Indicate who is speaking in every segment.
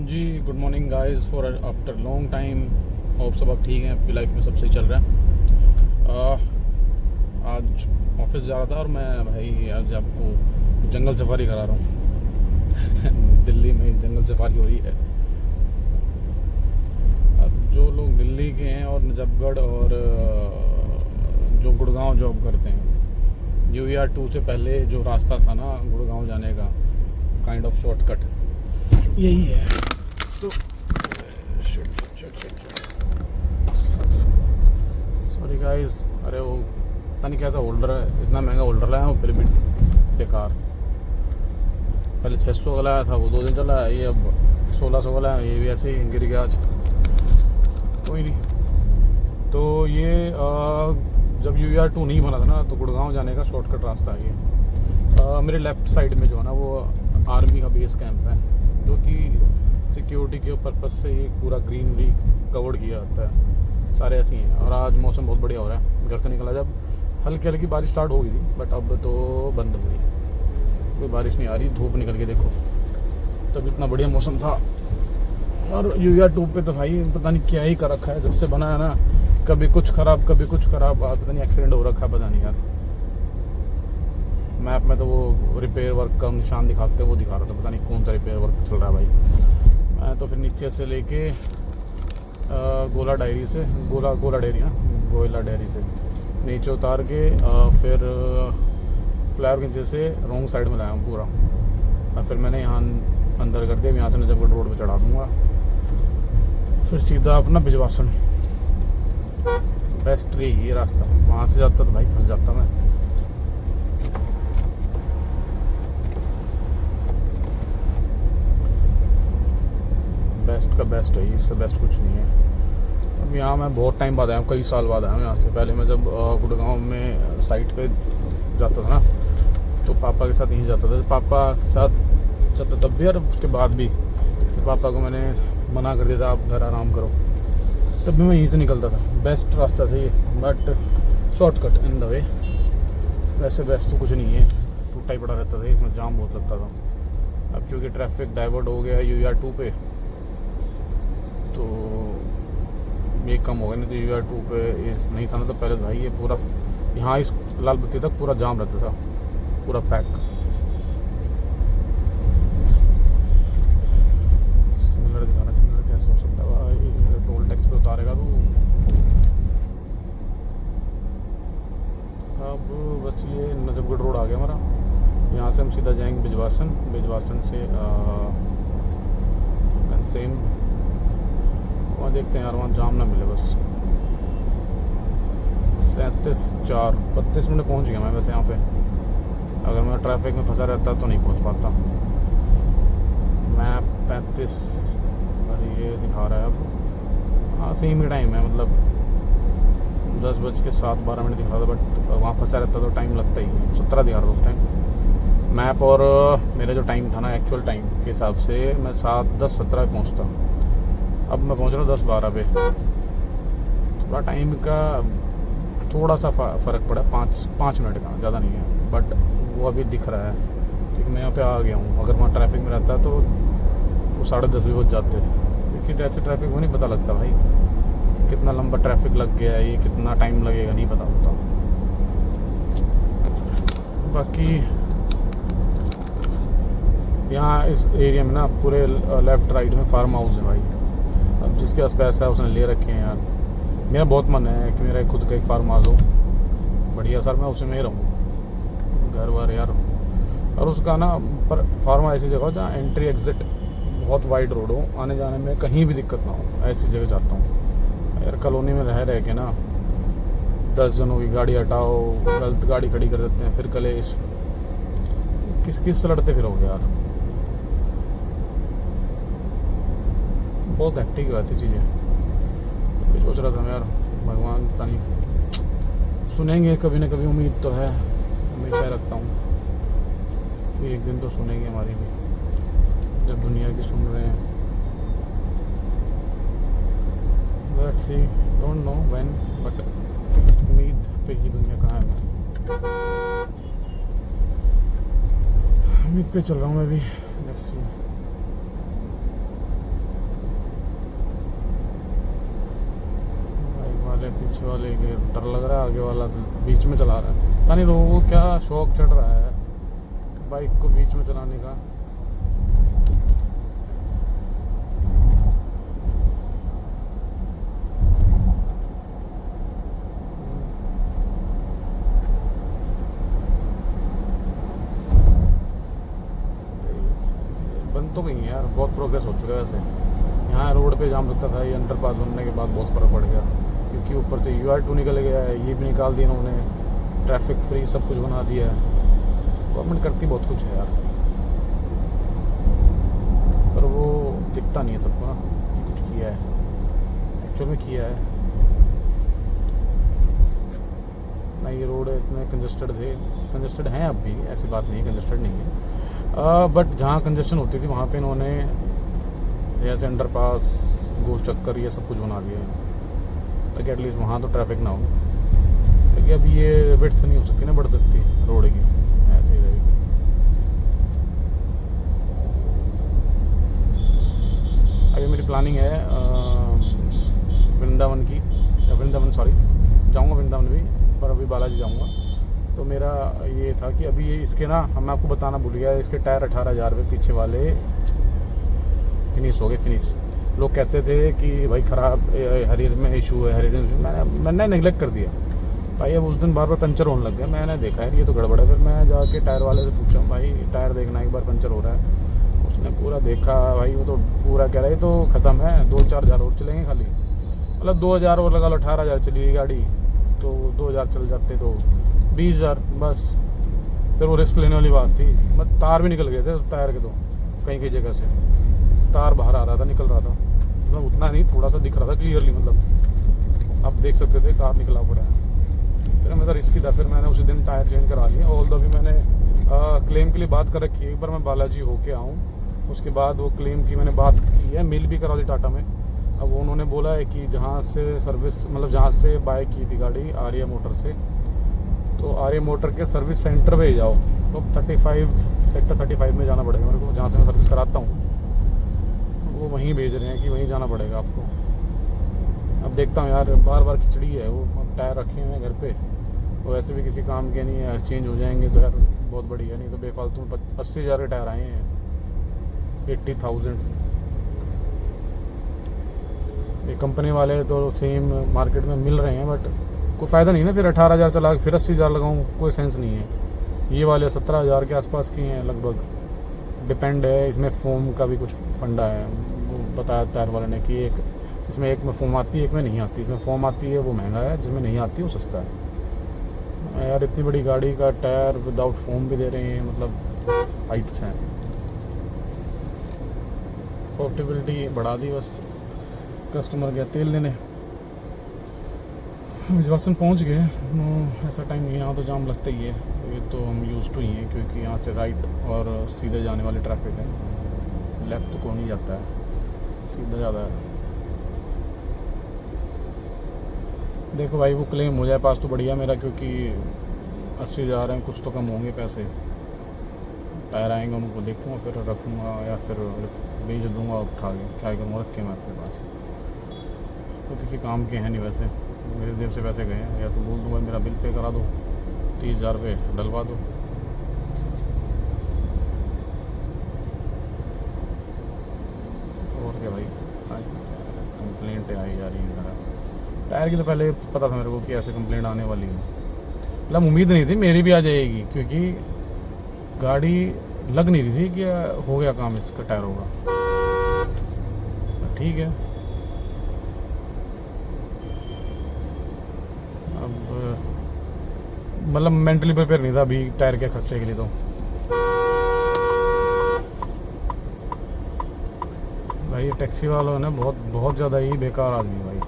Speaker 1: Ji, good morning guys for after long time. Hope सब आप ठीक हैं, आपकी लाइफ में सब सही चल रहा है। आज ऑफिस जा रहा था और मैं भाई आज आपको जंगल सफारी करा रहा हूँ। दिल्ली में जंगल सफारी हो रही है। अब जो लोग दिल्ली के हैं और नजफगढ़ और जो गुड़गांव जॉब करते हैं, UER2 से पहले जो रास्ता था ना गुड़गांव जाने का, काइंड ऑफ शॉर्टकट यही है। तो सॉरी गाइस, अरे वो पता नहीं कैसा होल्डर है, इतना महंगा होल्डर लाया हूँ फिर भी बेकार। पहले 600 का लाया था, वो 2 दिन चला है। ये अब 1600 का लाया, ये भी ऐसे ही गिर गया आज। कोई नहीं। तो ये जब UER2 नहीं बना था ना, तो गुड़गांव जाने का शॉर्टकट रास्ता है ये। मेरे लेफ़्ट साइड में जो है ना, वो आर्मी का बेस कैंप है, जो कि सिक्योरिटी के पर्पज़ से ये पूरा ग्रीनरी कवर्ड किया जाता है। सारे ऐसे ही हैं। और आज मौसम बहुत बढ़िया हो रहा है। घर से निकला जब हल्की हल्की बारिश स्टार्ट हो गई थी, बट अब तो बंद हो गई, कोई बारिश नहीं आ रही। धूप निकल के देखो, तब इतना बढ़िया मौसम था। और UER2 पे तो भाई पता नहीं क्या ही कर रखा है, जब से बना है ना, कभी कुछ ख़राब कभी कुछ ख़राब। पता नहीं एक्सीडेंट हो रखा है, पता नहीं यार। मैप में तो वो रिपेयर वर्क का निशान दिखाते, वो दिखा रहा था, पता नहीं कौन सा रिपेयर वर्क चल रहा है भाई। मैं तो फिर नीचे से लेके गोला डेयरी से गोला डेयरी से नीचे उतार के फिर फ्लावर के नीचे से रॉन्ग साइड में लाया हूँ पूरा। और फिर मैंने यहाँ अंदर कर दिया। यहाँ से नजफगढ़ रोड पे चढ़ा दूँगा, फिर सीधा अपना बिजवासन। बेस्ट रही ये रास्ता। वहाँ से जाता तो भाई फंस जाता मैं। बेस्ट का बेस्ट है, इससे बेस्ट कुछ नहीं है। अब यहाँ मैं बहुत टाइम बाद आया हूँ, कई साल बाद आया हूँ यहाँ से। पहले मैं जब गुड़गांव में साइट पे जाता था ना, तो पापा के साथ यहीं जाता था। पापा के साथ जाता तब भी और उसके बाद भी। पापा को मैंने मना कर दिया था, आप घर आराम करो, तब भी मैं यहीं से निकलता था। बेस्ट रास्ता था ये, but shortcut in the way. वैसे बेस्ट तो कुछ नहीं है, टूटा ही पड़ा रहता था, इसमें जाम बहुत लगता था। अब क्योंकि ट्रैफिक डाइवर्ट हो गया है UER2 पे, तो ये कम हो गया। नहीं तो UER2 पे ये नहीं था ना, तो पहले भाई ये पूरा यहाँ इस लाल बत्ती तक पूरा जाम रहता था, पूरा पैक। सिग्नल दिखाना, सिग्नल कैसे हो सकता है भाई, टोल टैक्स पे उतारेगा तू। अब बस ये नजफगढ़ रोड आ गया हमारा। यहाँ से हम सीधा जाएंगे बिजवासन से सेम। वहाँ देखते हैं यार, वहाँ जाम ना मिले बस। 32 मिनट पहुँच गया मैं वैसे यहाँ पे। अगर मैं ट्रैफिक में फंसा रहता तो नहीं पहुँच पाता। मैं 35 और ये दिखा रहा है अब। हाँ सेम ही टाइम है, मतलब 10:07 दिखा रहा था, बट वहाँ फंसा रहता तो टाइम लगता ही है। 17 दिखा रहा था उस टाइम मैप, और मेरा जो टाइम था ना एक्चुअल टाइम के हिसाब से, मैं 7:10-17 पहुँचता। अब मैं पहुंच रहा हूँ 10:12 पे। थोड़ा टाइम का थोड़ा सा फ़र्क पड़ा, 5 मिनट का, ज़्यादा नहीं है, बट वो अभी दिख रहा है क्योंकि मैं यहाँ पे आ गया हूँ। अगर वहाँ ट्रैफिक में रहता तो वो 10:30 भी बज जाते, क्योंकि ऐसे ट्रैफिक में नहीं पता लगता भाई कितना लंबा ट्रैफिक लग गया है, ये कितना टाइम लगेगा नहीं पता होता। बाकी यहाँ इस एरिया में ना पूरे लेफ़्ट राइट में फार्म हाउस है भाई। अब जिसके पास पैसा है उसने ले रखे हैं यार। मेरा बहुत मन है कि मेरा खुद का एक फार्म हाउस हो बढ़िया सर, मैं उसी में ही रहूँ, घर वर यार। और उसका ना पर फार्म ऐसी जगह हो जहाँ एंट्री एग्जिट बहुत वाइड रोड हो, आने जाने में कहीं भी दिक्कत ना हो, ऐसी जगह चाहता हूँ यार। कॉलोनी में रह के ना 10 जनों की गाड़ी हटाओ, गलत गाड़ी खड़ी कर देते हैं, फिर कलेश, किस से लड़ते फिरोगे यार। बहुत हेक्टिक रहती चीज़ें। तो सोच रहा था मैं यार, भगवान पता नहीं सुनेंगे कभी ना कभी, उम्मीद तो है, हमेशा रखता हूँ कि एक दिन तो सुनेंगे हमारी भी, जब दुनिया की सुन रहे हैं। Let's see, don't know when, but उम्मीद पे ही दुनिया कहाँ है। उम्मीद पे चल रहा हूँ मैं भी। Let's see. पीछे वाले के डर लग रहा है, आगे वाला तो बीच में चला रहा है। पता नहीं लोगों को क्या शौक चढ़ रहा है बाइक को बीच में चलाने का। बंद तो गई है यार, बहुत प्रोग्रेस हो चुका है वैसे। यहाँ रोड पे जाम लगता था, ये अंडरपास बनने के बाद बहुत फ़र्क पड़ गया, क्योंकि ऊपर से UR2 निकल गया है, ये भी निकाल दिया उन्होंने, ट्रैफिक फ्री सब कुछ बना दिया है। गवर्नमेंट करती बहुत कुछ है यार, पर वो दिखता नहीं है सबको ना कि कुछ किया है, एक्चुअल में किया है ना। ये रोड इतने कंजस्टेड थे, कंजस्टेड हैं अब भी, ऐसी बात नहीं है कंजस्टेड नहीं है, बट जहाँ कंजस्शन होती थी वहाँ पे इन्होंने जैसे अंडरपास, गोल चक्कर, ये सब कुछ बना दिया है ताकि एटलीस्ट वहाँ तो ट्रैफिक ना हो। क्योंकि अब ये विड्थ नहीं हो सकती ना, बढ़ सकती रोड की, ऐसे ही रहेगी। अभी मेरी प्लानिंग है वृंदावन की, जाऊँगा वृंदावन भी, पर अभी बालाजी जाऊँगा। तो मेरा ये था कि अभी इसके ना, मैं आपको बताना भूल गया, इसके टायर 18,000 रुपये पीछे वाले फिनिश हो गए। फिनिश लोग कहते थे कि भाई ख़राब, हरियर में इशू है, हरियर में। मैंने नेगलेक्ट कर दिया भाई। अब उस दिन बार बार पंचर होने लग गया, मैंने देखा है ये तो गड़बड़ है। फिर मैं जाके टायर वाले से पूछा, भाई टायर देखना, एक बार पंचर हो रहा है। उसने पूरा देखा भाई, वो तो पूरा कह रहा है तो ख़त्म है, 2-4 हज़ार और चलेंगे खाली, मतलब 2,000 और लगा लो, 18,000 चली गाड़ी, तो 2,000 चल जाते तो 20,000 बस। फिर वो रिस्क लेने वाली बात थी। मतलब तार भी निकल गए थे उस टायर के, तो कहीं जगह से तार बाहर आ रहा था, निकल रहा था, मतलब उतना नहीं, थोड़ा सा दिख रहा था क्लियरली, मतलब आप देख सकते थे कार निकला पड़ा है। फिर मेरा रिस्की था, फिर मैंने उसी दिन टायर चेंज करा लिया। ऑल दो भी मैंने क्लेम के लिए बात कर रखी है, एक बार मैं बालाजी होके आऊँ, उसके बाद वो क्लेम की मैंने बात की है, मेल भी करा दी टाटा में। अब उन्होंने बोला है कि जहाँ से सर्विस, मतलब जहाँ से बाय की थी गाड़ी आर्या मोटर से, तो आर्या मोटर के सर्विस सेंटर पे जाओ, तो सेक्टर 35 में जाना पड़ेगा मेरे को, जहाँ से मैं सर्विस कराता हूँ। वो वहीं भेज रहे हैं कि वहीं जाना पड़ेगा आपको। अब देखता हूँ यार, बार बार खिचड़ी है वो। अब टायर रखे हुए हैं घर पे, वो वैसे भी किसी काम के नहीं है, चेंज हो जाएंगे तो यार बहुत बढ़िया, नहीं तो बेफालतू में 80,000 के टायर आए हैं, 80,000। ये कंपनी वाले तो सेम मार्केट में मिल रहे हैं, बट कोई फ़ायदा नहीं ना। फिर 18,000 चला के फिर 80,000 लगाऊँ, कोई सेंस नहीं है। ये वाले 17,000 के आसपास की हैं लगभग। डिपेंड है, इसमें फोम का भी कुछ फंडा है, वो बताया टायर वाले ने कि एक इसमें, एक में फोम आती है, एक में नहीं आती। इसमें फोम आती है वो महंगा है, जिसमें नहीं आती वो सस्ता है। यार इतनी बड़ी गाड़ी का टायर विदाउट फोम भी दे रहे हैं, मतलब हाइट्स हैं। प्रॉफिटेबिलिटी बढ़ा दी बस, कस्टमर गया तेल लेने, विजवासन पहुंच गए। ऐसा टाइम नहीं, यहाँ तो जाम लगता ही है, ये तो हम यूज़ टू ही हैं, क्योंकि यहाँ से राइट और सीधे जाने वाली ट्रैफिक है, लेफ्ट को नहीं जाता है, सीधा ज़्यादा है। देखो भाई, वो क्लेम हो जाए पास तो बढ़िया मेरा, क्योंकि 80,000 हैं, कुछ तो कम होंगे पैसे। टायर आएंगे, उनको देखूँगा, फिर रखूँगा या फिर बेच दूँगा उठा के, क्या करूँगा, रख के मैं आपके पास। तो किसी काम के हैं नहीं वैसे, मेरे जेब से पैसे गए हैं। या तो बोल दूँ भाई मेरा बिल पे करा दो, 30,000 रुपये डलवा दो। और क्या भाई, कंप्लेंट आई जा रही है मेरा टायर की। तो पहले पता था मेरे को कि ऐसे कंप्लेंट आने वाली है, मतलब उम्मीद नहीं थी मेरी भी आ जाएगी, क्योंकि गाड़ी लग नहीं रही थी कि हो गया काम, इसका टायर होगा। ठीक है, अब मतलब मेंटली प्रिपेयर नहीं था अभी टायर के खर्चे के लिए। तो भाई टैक्सी वालों ने बहुत ज़्यादा ही बेकार आदमी भाई,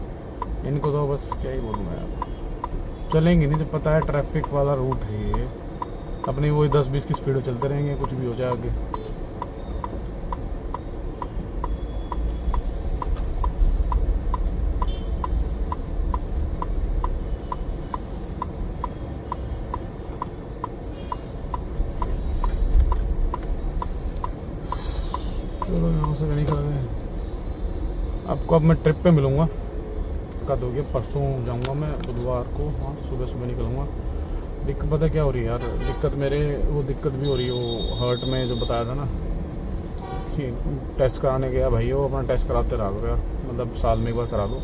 Speaker 1: इनको तो बस क्या ही बोलूँ मैं यार। चलेंगे नहीं, जब पता है ट्रैफिक वाला रूट है ये, अपनी वही 10-20 की स्पीड में चलते रहेंगे, कुछ भी हो जाए आगे। चलो यहाँ से निकल गए। आपको अब मैं ट्रिप पे मिलूँगा, दिक्कत होगी। परसों जाऊंगा मैं बुधवार को, हाँ सुबह सुबह निकलूँगा। दिक्कत पता क्या हो रही है यार, दिक्कत मेरे वो दिक्कत भी हो रही है वो हर्ट में, जो बताया था ना कि टेस्ट कराने गया भाई, वो अपना टेस्ट कराते रह गया यार, मतलब साल में एक बार करा दो।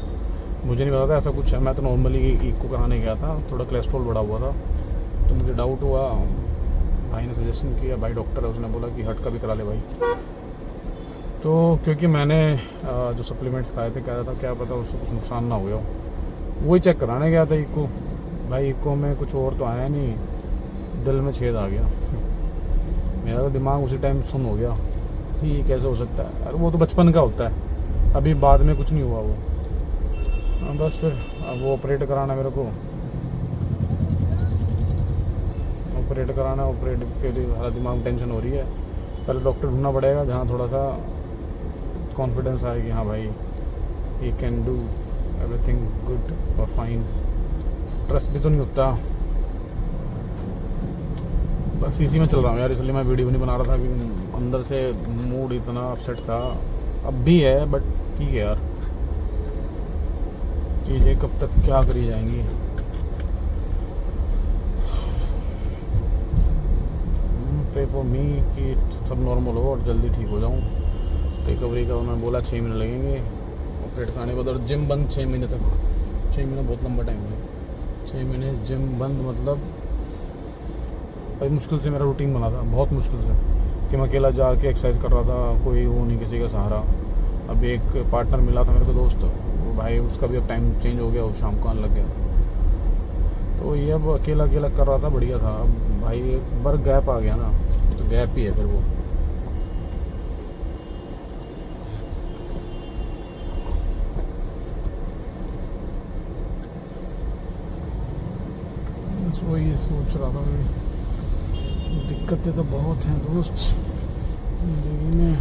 Speaker 1: मुझे नहीं पता था ऐसा कुछ है, मैं तो नॉर्मली ईको कराने गया था, थोड़ा कोलेस्ट्रॉल बढ़ा हुआ था, तो मुझे डाउट हुआ, भाई ने सजेशन किया, भाई डॉक्टर है उसने बोला कि हर्ट का भी करा ले भाई। तो क्योंकि मैंने जो सप्लीमेंट्स खाए थे, कह रहा था क्या पता उससे कुछ नुकसान ना हो गया, वही चेक कराने गया था ईको। भाई ईको में कुछ और तो आया नहीं, दिल में छेद आ गया। मेरा तो दिमाग उसी टाइम सुन हो गया कि ये कैसे हो सकता है। अरे वो तो बचपन का होता है, अभी बाद में कुछ नहीं हुआ वो। बस फिर अब वो ऑपरेट कराना मेरे को, ऑपरेट कराना, ऑपरेट के लिए सारा दिमाग में टेंशन हो रही है। पहले डॉक्टर ढूंढना पड़ेगा जहाँ थोड़ा सा कॉन्फिडेंस आए कि हाँ भाई he can do everything good और फाइन। ट्रस्ट भी तो नहीं होता, बस इसी में चल रहा हूँ यार, इसलिए मैं वीडियो नहीं बना रहा था कि अंदर से मूड इतना अपसेट था, अब भी है, बट ठीक है यार, चीज़ें कब तक क्या करी जाएंगी। प्रे फॉर मी कि सब नॉर्मल हो और जल्दी ठीक हो जाऊँ। रिकवरी का उन्होंने बोला 6 महीने लगेंगे ऑपरेट कराने को, और जिम बंद 6 महीने तक। 6 महीने बहुत लंबा टाइम है, 6 महीने जिम बंद, मतलब भाई मुश्किल से मेरा रूटीन बना था, बहुत मुश्किल से, कि मैं अकेला जाके एक्सरसाइज कर रहा था, कोई वो नहीं, किसी का सहारा। अब एक पार्टनर मिला था मेरे को दोस्त, वो भाई उसका भी अब टाइम चेंज हो गया, वो शाम को आने लग गया, तो ये अब अकेला अकेला कर रहा था, बढ़िया था। अब भाई एक बार गैप आ गया ना, तो गैप ही है फिर वो। बस वही सोच रहा था मैं, दिक्कतें तो बहुत हैं दोस्त जिंदगी में।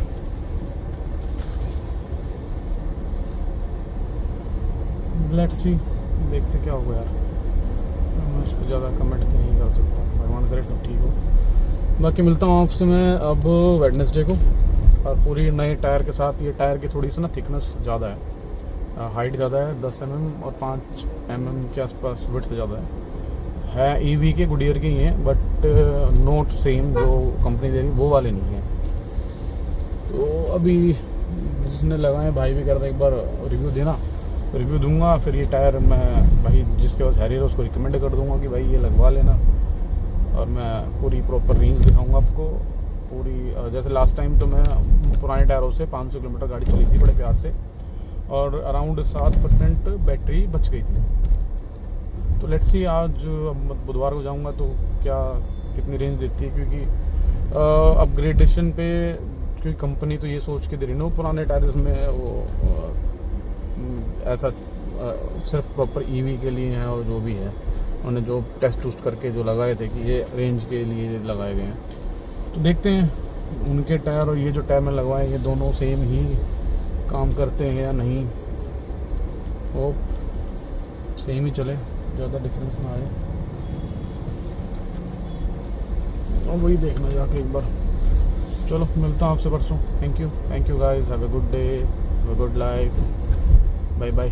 Speaker 1: लेट्स सी, देखते क्या होगा यार, मैं उस पर ज़्यादा कमेंट नहीं कर सकता, भगवान करे सब ठीक हो। बाकी मिलता हूँ आपसे मैं अब वेडनेसडे को, और पूरी नए टायर के साथ। ये टायर की थोड़ी सी ना थिकनेस ज़्यादा है, हाइट ज़्यादा है, 10 mm और 5 mm के आसपास विड्थ से ज़्यादा है ईवी के, गुडियर के ही हैं, बट नोट सेम जो कंपनी दे रही वो वाले नहीं हैं। तो अभी जिसने लगाए भाई भी कर रहा है, एक बार रिव्यू देना, रिव्यू दूंगा, फिर ये टायर मैं भाई जिसके पास हैरियर उसको रिकमेंड कर दूंगा कि भाई ये लगवा लेना, और मैं पूरी प्रॉपर रेंज दिखाऊंगा आपको पूरी। जैसे लास्ट टाइम तो मैं पुराने टायरों से 500 किलोमीटर गाड़ी चली थी बड़े प्यार से, और अराउंड 7% बैटरी बच गई थी। तो लेट्स सी आज बुधवार को जाऊंगा तो क्या कितनी रेंज देती है, क्योंकि अपग्रेडेशन पे, क्योंकि कंपनी तो ये सोच के दे रही है, पुराने टायर्स में वो ऐसा सिर्फ प्रॉपर ईवी के लिए है, और जो भी है उन्होंने जो टेस्ट टूस्ट करके जो लगाए थे कि ये रेंज के लिए लगाए गए हैं। तो देखते हैं उनके टायर और ये जो टायर में लगवाए, ये दोनों सेम ही काम करते हैं या नहीं। होप सेम ही चले, ज़्यादा डिफरेंस ना आए, और वही देखना जाके एक बार। चलो मिलता हूँ आपसे परसों। Thank you guys, have a good day, have a good life, bye bye.